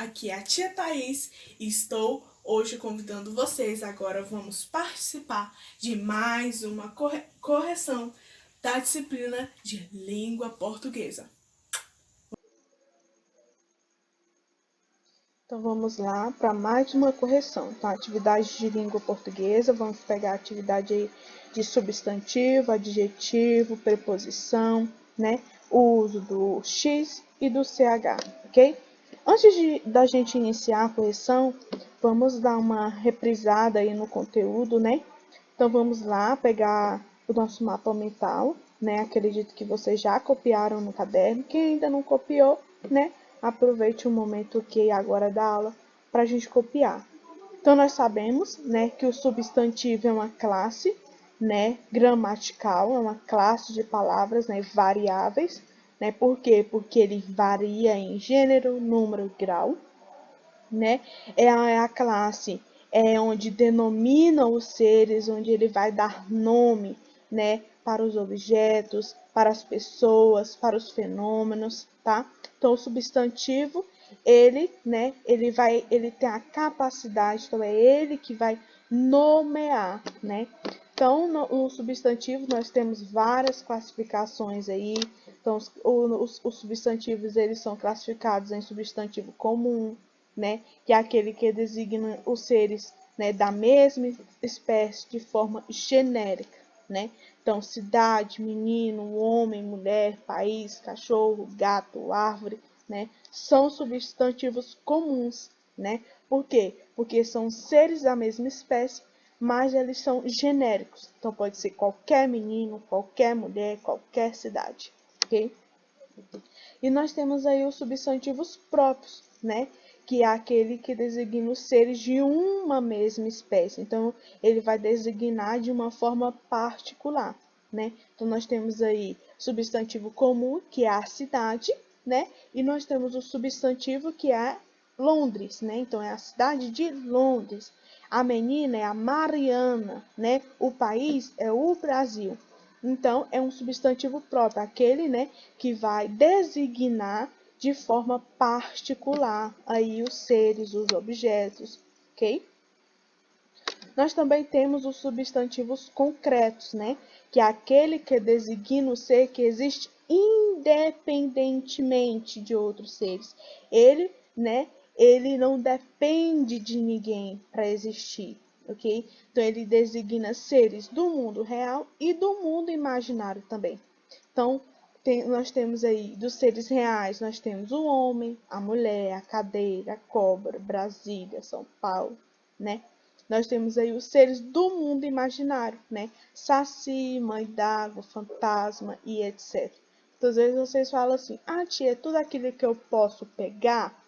aqui é a tia Thaís e estou hoje convidando vocês. Agora vamos participar de mais uma correção da disciplina de língua portuguesa. Então vamos lá para mais uma correção. Então, atividade de língua portuguesa, vamos pegar a atividade aí de substantivo, adjetivo, preposição, né? O uso do X e do CH, ok? Antes da gente iniciar a correção, vamos dar uma reprisada aí no conteúdo, né? Então vamos lá pegar o nosso mapa mental, né? Acredito que vocês já copiaram no caderno. Quem ainda não copiou, né? Aproveite o momento que agora da aula para a gente copiar. Então nós sabemos, né, que o substantivo é uma classe, né, gramatical, é uma classe de palavras, né, variáveis, né? Por quê? Porque ele varia em gênero, número, grau, né? É a classe onde denomina os seres, onde ele vai dar nome, né, para os objetos, para as pessoas, para os fenômenos, tá? Então, o substantivo, né, ele tem a capacidade, então é ele que vai nomear, né? Então, no substantivo, nós temos várias classificações aí. Então, os substantivos, eles são classificados em substantivo comum, né, que é aquele que designa os seres, né, da mesma espécie de forma genérica, né? Então, cidade, menino, homem, mulher, país, cachorro, gato, árvore, né, são substantivos comuns, né? Por quê? Porque são seres da mesma espécie, mas eles são genéricos. Então, pode ser qualquer menino, qualquer mulher, qualquer cidade, ok? E nós temos aí os substantivos próprios, né? Que é aquele que designa os seres de uma mesma espécie. Então, ele vai designar de uma forma particular, né? Então, nós temos aí substantivo comum, que é a cidade, né? E nós temos o substantivo que é Londres, né? Então, é a cidade de Londres. A menina é a Mariana, né? O país é o Brasil. Então, é um substantivo próprio, aquele, né, que vai designar de forma particular aí os seres, os objetos, ok? Nós também temos os substantivos concretos, né, que é aquele que designa o ser que existe independentemente de outros seres. Ele, né, ele não depende de ninguém para existir, ok? Então, ele designa seres do mundo real e do mundo imaginário também. Então, nós temos aí, dos seres reais, nós temos o homem, a mulher, a cadeira, a cobra, Brasília, São Paulo, né? Nós temos aí os seres do mundo imaginário, né? Saci, mãe d'água, fantasma e etc. Então, às vezes vocês falam assim, tia, é tudo aquilo que eu posso pegar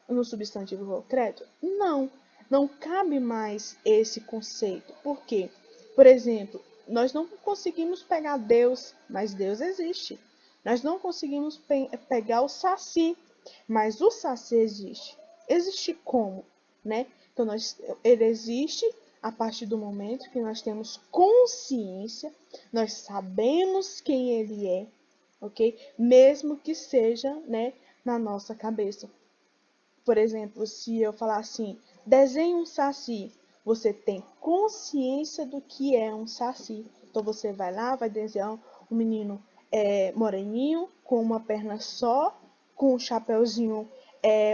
no substantivo concreto? Não, não cabe mais esse conceito. Por quê? Por exemplo, nós não conseguimos pegar Deus, mas Deus existe. Nós não conseguimos pegar o Saci, mas o Saci existe. Existe como, né? Então, ele existe a partir do momento que nós temos consciência, nós sabemos quem ele é, ok? Mesmo que seja, né, na nossa cabeça. Por exemplo, se eu falar assim, desenhe um saci, você tem consciência do que é um saci. Então você vai lá, vai desenhar um menino moreninho, com uma perna só, com um chapeuzinho,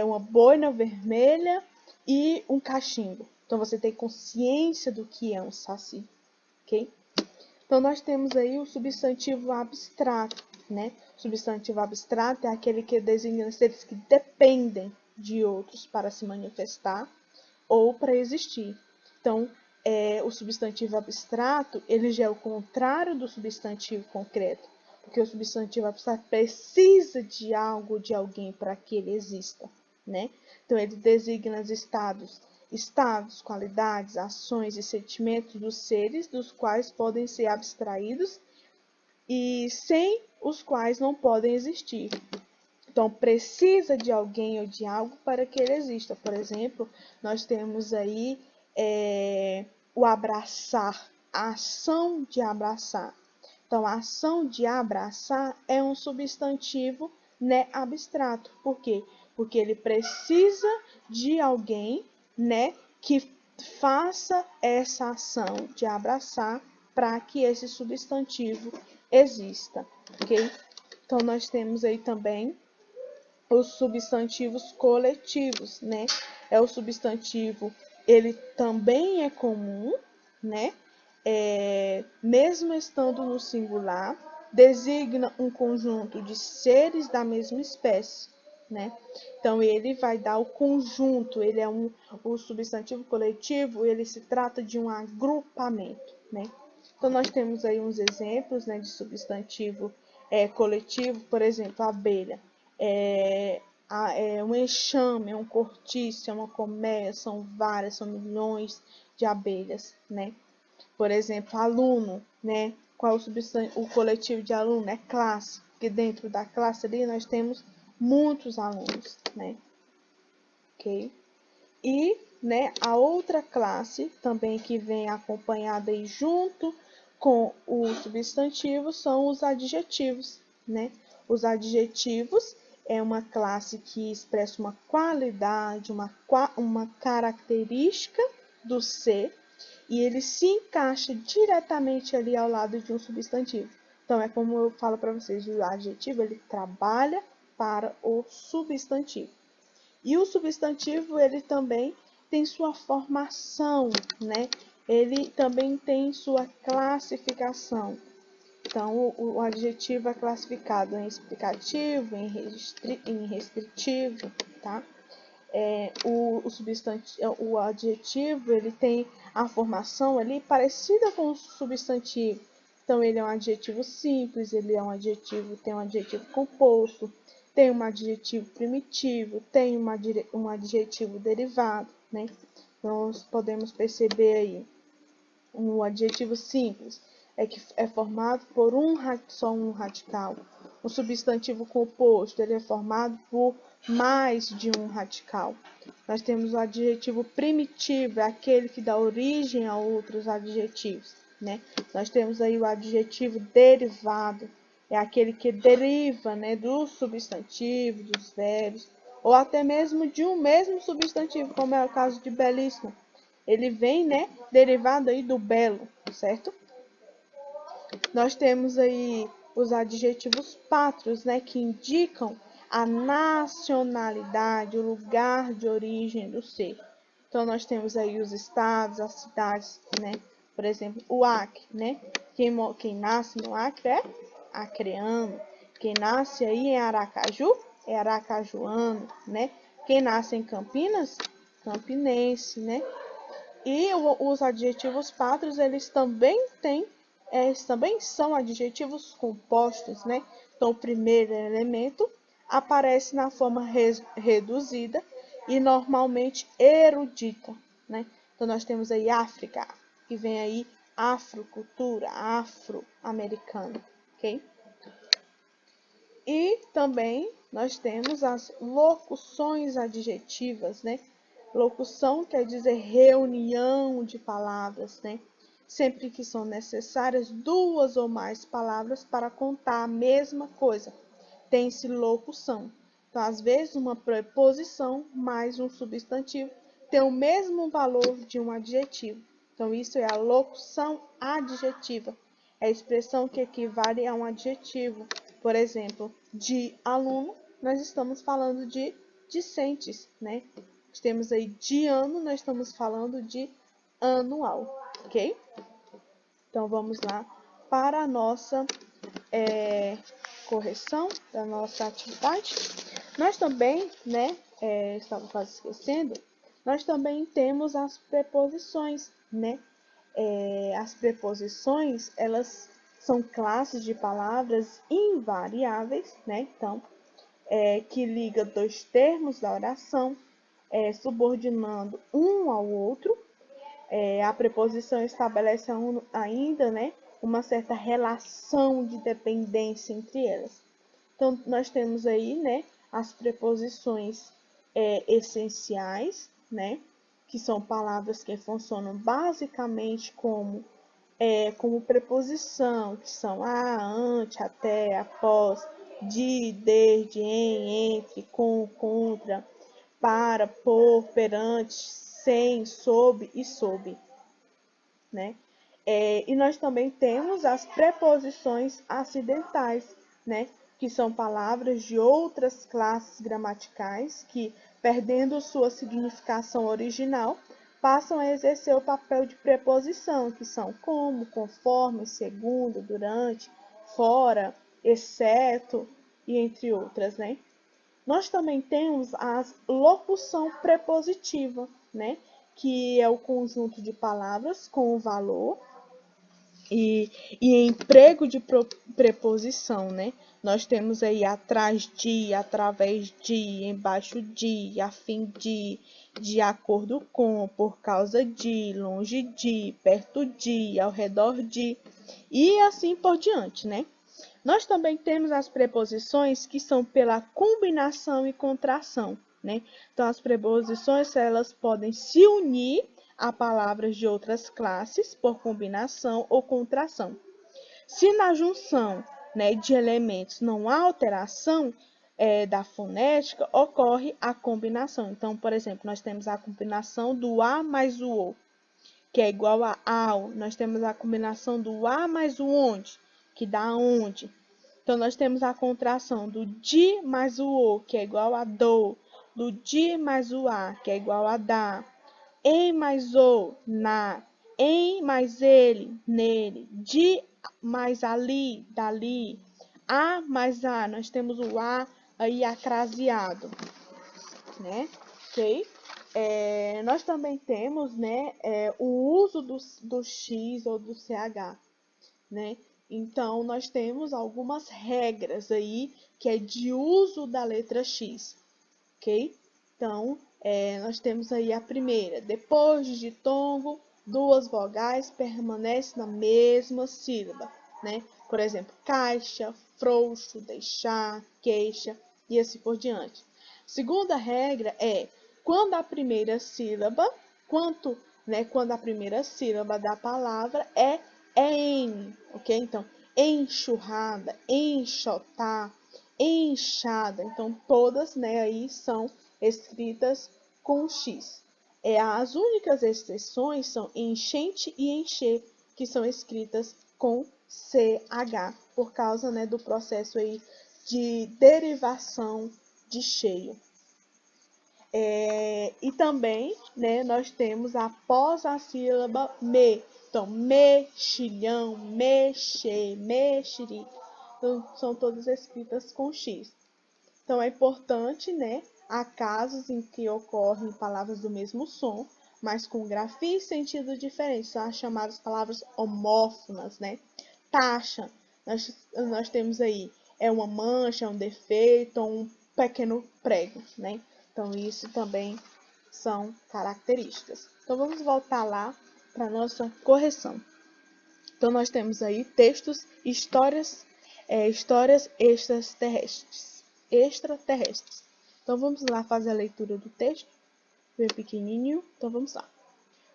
uma boina vermelha e um cachimbo. Então você tem consciência do que é um saci, ok? Então nós temos aí o substantivo abstrato, né? O substantivo abstrato é aquele que designa seres que dependem de outros para se manifestar ou para existir. Então, o substantivo abstrato, ele já é o contrário do substantivo concreto, porque o substantivo abstrato precisa de algo, de alguém para que ele exista, né? Então, ele designa os estados, qualidades, ações e sentimentos dos seres, dos quais podem ser abstraídos e sem os quais não podem existir. Então, precisa de alguém ou de algo para que ele exista. Por exemplo, nós temos aí o abraçar, a ação de abraçar. Então, a ação de abraçar é um substantivo, né, abstrato. Por quê? Porque ele precisa de alguém, né, que faça essa ação de abraçar para que esse substantivo exista, ok? Então, nós temos aí também os substantivos coletivos, né? É o substantivo, ele também é comum, né? Mesmo estando no singular, designa um conjunto de seres da mesma espécie, né? Então, ele vai dar o conjunto, o substantivo coletivo, ele se trata de um agrupamento, né? Então, nós temos aí uns exemplos, né, de substantivo coletivo, por exemplo, abelha. Um enxame, é um cortiço, é uma colmeia, são várias, são milhões de abelhas, né? Por exemplo, aluno, né? Qual o coletivo de aluno? É classe, porque dentro da classe ali nós temos muitos alunos, né? Ok? E, né, a outra classe também que vem acompanhada aí junto com o substantivo são os adjetivos, né? Os adjetivos é uma classe que expressa uma qualidade, uma característica do ser, e ele se encaixa diretamente ali ao lado de um substantivo. Então, é como eu falo para vocês, o adjetivo ele trabalha para o substantivo. E o substantivo, ele também tem sua formação, né? Ele também tem sua classificação. Então, o adjetivo é classificado em explicativo, em restritivo, tá? O adjetivo, ele tem a formação ali parecida com o substantivo. Então, ele é um adjetivo simples, tem um adjetivo composto, tem um adjetivo primitivo, tem um adjetivo derivado, né? Então, nós podemos perceber aí um adjetivo simples que é formado por só um radical. O substantivo composto ele é formado por mais de um radical. Nós temos o adjetivo primitivo, é aquele que dá origem a outros adjetivos, né? Nós temos aí o adjetivo derivado, é aquele que deriva, né, do substantivo, dos verbos, ou até mesmo de um mesmo substantivo, como é o caso de belíssimo. Ele vem, né, derivado aí do belo, certo? Nós temos aí os adjetivos pátrios, né, que indicam a nacionalidade, o lugar de origem do ser. Então, nós temos aí os estados, as cidades, né? Por exemplo, o Acre, né? Quem nasce no Acre é acreano. Quem nasce aí em Aracaju é aracajuano, né? Quem nasce em Campinas, campinense, né? E os adjetivos pátrios, eles também são adjetivos compostos, né? Então, o primeiro elemento aparece na forma reduzida e normalmente erudita, né? Então, nós temos aí África, que vem aí afrocultura, afro-americano, ok? E também nós temos as locuções adjetivas, né? Locução quer dizer reunião de palavras, né? Sempre que são necessárias duas ou mais palavras para contar a mesma coisa. Tem-se locução. Então, às vezes, uma preposição mais um substantivo tem o mesmo valor de um adjetivo. Então, isso é a locução adjetiva. É a expressão que equivale a um adjetivo. Por exemplo, de aluno, nós estamos falando de discentes, né? Temos aí de ano, nós estamos falando de anual, ok? Então, vamos lá para a nossa correção da nossa atividade. Nós também, né, estava quase esquecendo, nós também temos as preposições, né? As preposições, elas são classes de palavras invariáveis, né? Então, que liga dois termos da oração, subordinando um ao outro. A preposição estabelece ainda, né, uma certa relação de dependência entre elas. Então, nós temos aí, né, as preposições essenciais, né, que são palavras que funcionam basicamente como preposição, que são a, ante, até, após, de, desde, em, entre, com, contra, para, por, perante, sem, sob e sob, né? E nós também temos as preposições acidentais, né? Que são palavras de outras classes gramaticais que, perdendo sua significação original, passam a exercer o papel de preposição, que são como, conforme, segundo, durante, fora, exceto e entre outras, né? Nós também temos a locução prepositiva, né? Que é o conjunto de palavras com o valor e emprego de preposição, né? Nós temos aí atrás de, através de, embaixo de, a fim de acordo com, por causa de, longe de, perto de, ao redor de, e assim por diante, né? Nós também temos as preposições que são pela combinação e contração, né? Então, as preposições, elas podem se unir a palavras de outras classes por combinação ou contração. Se na junção, né, de elementos não há alteração da fonética, ocorre a combinação. Então, por exemplo, nós temos a combinação do a mais o o, que é igual a ao. Nós temos a combinação do a mais o onde, que dá onde. Então, nós temos a contração do de mais o o, que é igual a do de mais o a, que é igual a da, em mais o, na, em mais ele, nele, de mais ali, dali, a mais a, nós temos o a aí acraseado, né? Ok? Nós também temos, né, o uso do X ou do CH, né? Então, nós temos algumas regras aí que é de uso da letra X, ok? Então, nós temos aí a primeira. Depois de ditongo, duas vogais permanecem na mesma sílaba, né? Por exemplo, caixa, frouxo, deixar, queixa e assim por diante. Segunda regra é quando a primeira sílaba, quando a primeira sílaba da palavra é em, ok? Então, enxurrada, enxotar, enxada. Então, todas, né, aí são escritas com X. As únicas exceções são enchente e encher, que são escritas com CH, por causa, né, do processo aí de derivação de cheio. E também, né, nós temos após a sílaba me. Então, mexilhão, mexer, mexerique. Então, são todas escritas com X. Então, é importante, né? Há casos em que ocorrem palavras do mesmo som, mas com grafia e sentido diferentes. São as chamadas palavras homófonas, né? Taxa, nós temos aí, uma mancha, um defeito, um pequeno prego, né? Então, isso também são características. Então, vamos voltar lá para a nossa correção. Então, nós temos aí textos, histórias extraterrestres. Então, vamos lá fazer a leitura do texto, bem pequenininho. Então, vamos lá.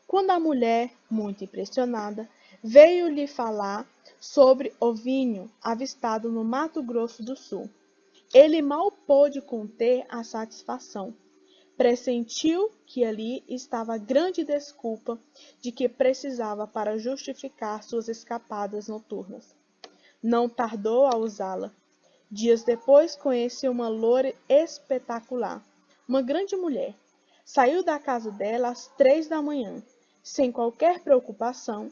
Quando a mulher, muito impressionada, veio lhe falar sobre ovinho avistado no Mato Grosso do Sul, ele mal pôde conter a satisfação. Pressentiu que ali estava a grande desculpa de que precisava para justificar suas escapadas noturnas. Não tardou a usá-la. Dias depois conheceu uma loura espetacular, uma grande mulher. Saiu da casa dela às 3 da manhã, sem qualquer preocupação.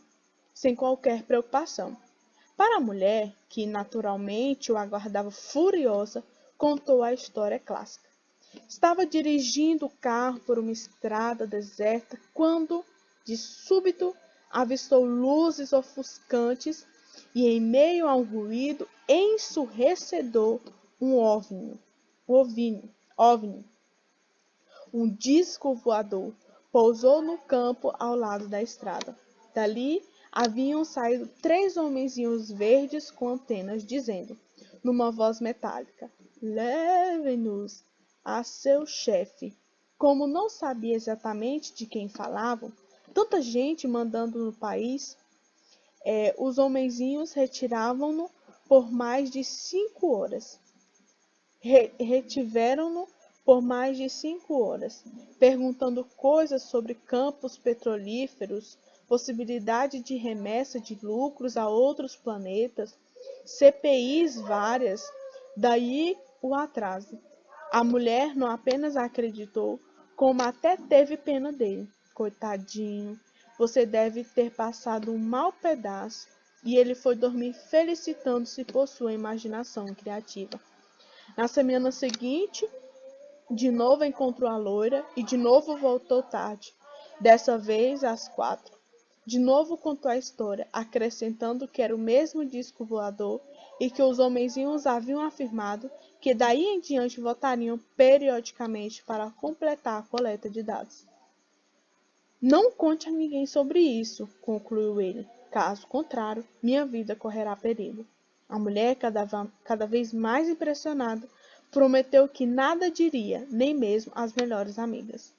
Para a mulher, que naturalmente o aguardava furiosa, contou a história clássica. Estava dirigindo o carro por uma estrada deserta quando, de súbito, avistou luzes ofuscantes e, em meio a um ruído ensurdecedor, um OVNI, um disco voador, pousou no campo ao lado da estrada. Dali haviam saído 3 homenzinhos verdes com antenas, dizendo, numa voz metálica, leve-nos a seu chefe. Como não sabia exatamente de quem falavam, tanta gente mandando no país, os homenzinhos retiravam-no por mais de 5 horas. Retiveram-no por mais de 5 horas, perguntando coisas sobre campos petrolíferos, possibilidade de remessa de lucros a outros planetas, CPIs várias, daí o atraso. A mulher não apenas acreditou, como até teve pena dele. Coitadinho, você deve ter passado um mau pedaço. E ele foi dormir felicitando-se por sua imaginação criativa. Na semana seguinte, de novo encontrou a loira e de novo voltou tarde, dessa vez às 4. De novo contou a história, acrescentando que era o mesmo disco voador e que os homenzinhos haviam afirmado que daí em diante voltariam periodicamente para completar a coleta de dados. Não conte a ninguém sobre isso, concluiu ele. Caso contrário, minha vida correrá perigo. A mulher, cada vez mais impressionada, prometeu que nada diria, nem mesmo às melhores amigas.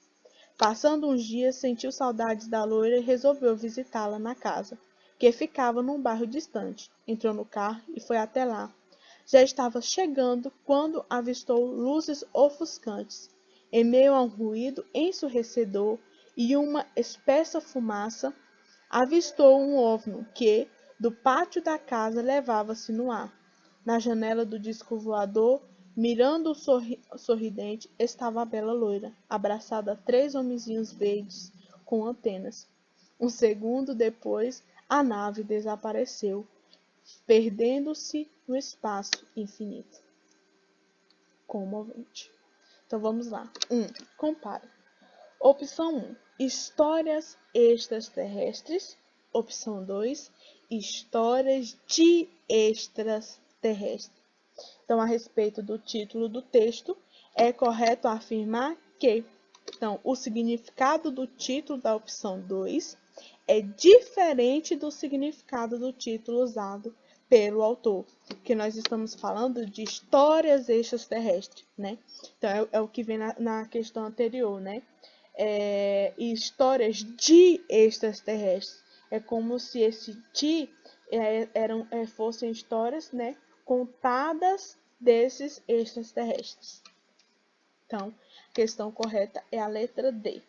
Passando uns dias, sentiu saudades da loira e resolveu visitá-la na casa, que ficava num bairro distante. Entrou no carro e foi até lá. Já estava chegando quando avistou luzes ofuscantes. Em meio a um ruído ensurdecedor e uma espessa fumaça, avistou um ovno que, do pátio da casa, levava-se no ar. Na janela do disco voador, mirando-o sorridente, estava a bela loira, abraçada a 3 homenzinhos verdes com antenas. Um segundo depois, a nave desapareceu, perdendo-se no espaço infinito. Comovente. Então vamos lá. 1. Compara. Opção 1. Histórias extraterrestres. Opção 2. Histórias de extraterrestres. Então, a respeito do título do texto, é correto afirmar que o significado do título da opção 2 é diferente do significado do título usado pelo autor, que nós estamos falando de histórias extraterrestres, né? Então, é o que vem na questão anterior, né? Histórias de extraterrestres. É como se esse fossem histórias, né, contadas desses extraterrestres. Então, a questão correta é a letra D.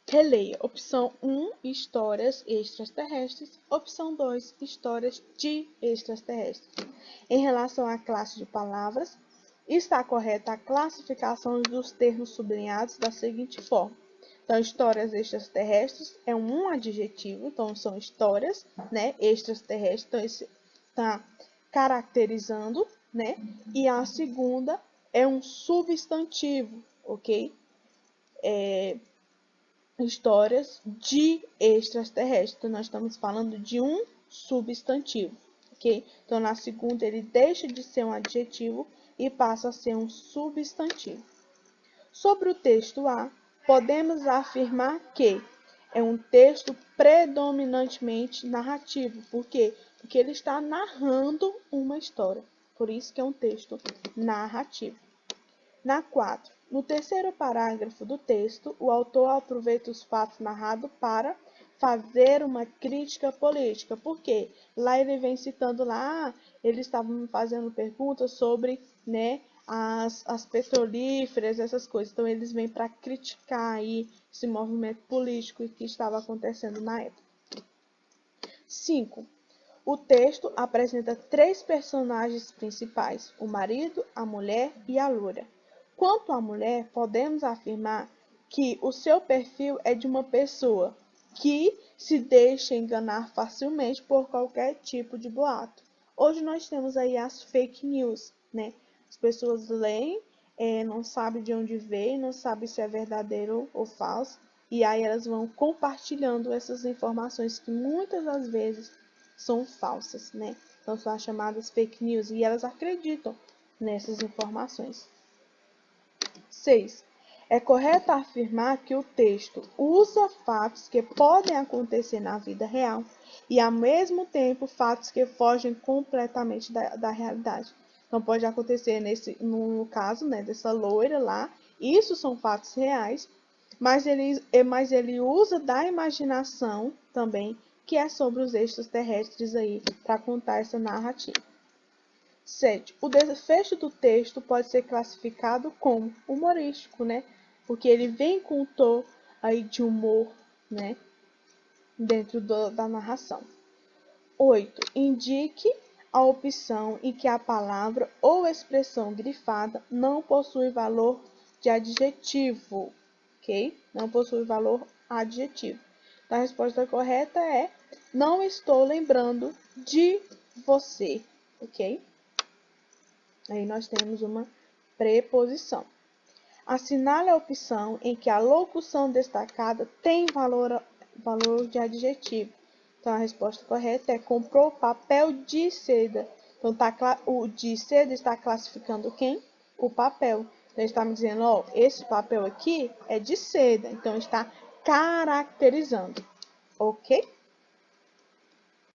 Releia. Opção 1, histórias extraterrestres. Opção 2, histórias de extraterrestres. Em relação à classe de palavras, está correta a classificação dos termos sublinhados da seguinte forma. Então, histórias extraterrestres é um adjetivo, então são histórias, né, extraterrestres, então esse está caracterizando, né, e a segunda é um substantivo, ok? Histórias de extraterrestres, então nós estamos falando de um substantivo, ok? Então, na segunda, ele deixa de ser um adjetivo e passa a ser um substantivo. Sobre o texto A, podemos afirmar que é um texto predominantemente narrativo. Por quê? Porque ele está narrando uma história. Por isso que é um texto narrativo. Na 4, no terceiro parágrafo do texto, o autor aproveita os fatos narrados para fazer uma crítica política. Por quê? Lá ele vem citando lá, eles estavam fazendo perguntas sobre, né, as petrolíferas, essas coisas. Então, eles vêm para criticar aí esse movimento político que estava acontecendo na época. 5. O texto apresenta 3 personagens principais, o marido, a mulher e a loira. Quanto à mulher, podemos afirmar que o seu perfil é de uma pessoa que se deixa enganar facilmente por qualquer tipo de boato. Hoje nós temos aí as fake news, né? As pessoas leem, não sabem de onde veio, não sabem se é verdadeiro ou falso, e aí elas vão compartilhando essas informações que muitas das vezes são falsas, né? Então são as chamadas fake news, e elas acreditam nessas informações. 6. É correto afirmar que o texto usa fatos que podem acontecer na vida real e, ao mesmo tempo, fatos que fogem completamente da realidade. Então, pode acontecer no caso, né, dessa loira lá, isso são fatos reais, mas ele usa da imaginação também, que é sobre os extraterrestres aí, para contar essa narrativa. 7. O desfecho do texto pode ser classificado como humorístico, né? Porque ele vem com um tom aí de humor, né? Dentro da narração. 8. Indique a opção em que a palavra ou expressão grifada não possui valor de adjetivo, ok? Não possui valor adjetivo. Então, a resposta correta é: não estou lembrando de você, ok? Aí nós temos uma preposição. Assinale a opção em que a locução destacada tem valor de adjetivo. Então, a resposta correta é: comprou papel de seda. Então, o de seda está classificando quem? O papel. Então, está me dizendo, ó, esse papel aqui é de seda. Então, está caracterizando. Ok?